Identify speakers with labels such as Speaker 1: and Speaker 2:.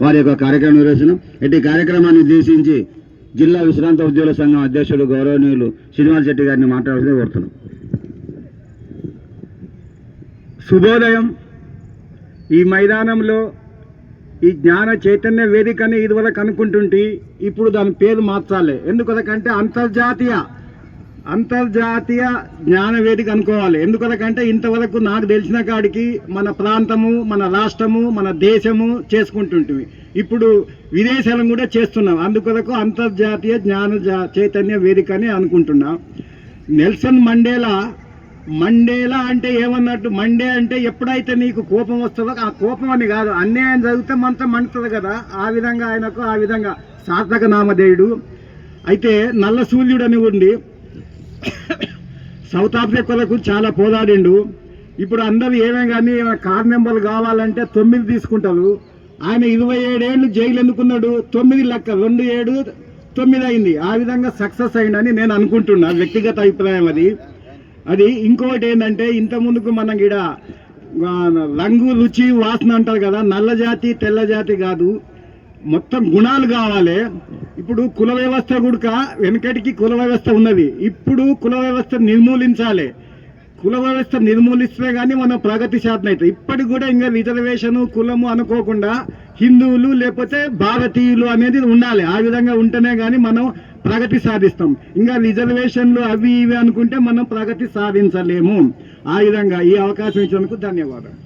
Speaker 1: వారి యొక్క కార్యక్రమం నిర్వహిస్తున్నాం. ఇటు కార్యక్రమాన్ని ఉద్దేశించి జిల్లా విశ్రాంత ఉద్యోగుల సంఘం అధ్యక్షుడు గౌరవనీయులు శ్రీనివాస్ శెట్టి గారిని మాట్లాడాల్సి కోరుతున్నాం.
Speaker 2: శుభోదయం. ఈ మైదానంలో ఈ జ్ఞాన చైతన్య వేదికని ఇదివరకు అనుకుంటుంటే ఇప్పుడు దాని పేరు మార్చాలి. ఎందుకంటే అంతర్జాతీయ జ్ఞాన వేదిక అనుకోవాలి. ఎందుకంటే ఇంతవరకు నాకు తెలిసిన కాడికి మన ప్రాంతము, మన రాష్ట్రము, మన దేశము చేసుకుంటుంటివి. ఇప్పుడు విదేశాలను కూడా చేస్తున్నాం. అందుకొరకు అంతర్జాతీయ జ్ఞాన చైతన్య వేదిక అని అనుకుంటున్నా. నెల్సన్ మండేలా అంటే ఏమన్నట్టు, మండే అంటే ఎప్పుడైతే నీకు కోపం వస్తుందో, ఆ కోపం అని కాదు, అన్యాయం జరిగితే మనతో మండుతుంది కదా, ఆ విధంగా ఆయనకు ఆ విధంగా సార్థక నామధేయుడు. అయితే నల్ల సూర్యుడు అని ఉండి సౌత్ ఆఫ్రికాలకు చాలా పోరాడిండు. ఇప్పుడు అందరూ ఏమే కానీ కార్ నెంబర్లు కావాలంటే 9 తీసుకుంటారు. ఆయన 27 ఏళ్ళు జైలు ఎందుకున్నాడు? 9 లెక్క 2 7 9 అయింది. ఆ విధంగా సక్సెస్ అయిందని నేను అనుకుంటున్నా, వ్యక్తిగత అభిప్రాయం అది. ఇంకొకటి ఏంటంటే, ఇంత ముందుకు మనం ఇక్కడ రంగు రుచి వాసన అంటారు కదా, నల్ల జాతి తెల్ల జాతి కాదు, మొత్తం గుణాలు కావాలి. ఇప్పుడు కుల వ్యవస్థ కూడా వెనకటికి కుల వ్యవస్థ ఉన్నది, ఇప్పుడు కుల వ్యవస్థ నిర్మూలించాలి. కుల వ్యవస్థ నిర్మూలిస్తే కానీ మనం ప్రగతి సాధన అవుతుంది. ఇప్పటికి కూడా ఇంకా రిజర్వేషను కులము అనుకోకుండా హిందువులు లేకపోతే భారతీయులు అనేది ఉండాలి. ఆ విధంగా ఉంటేనే కానీ మనం ప్రగతి సాధిస్తాం. ఇంకా రిజర్వేషన్లు అవి ఇవి అనుకుంటే మనం ప్రగతి సాధించలేము. ఆ విధంగా ఈ అవకాశం ఇచ్చినందుకు ధన్యవాదాలు.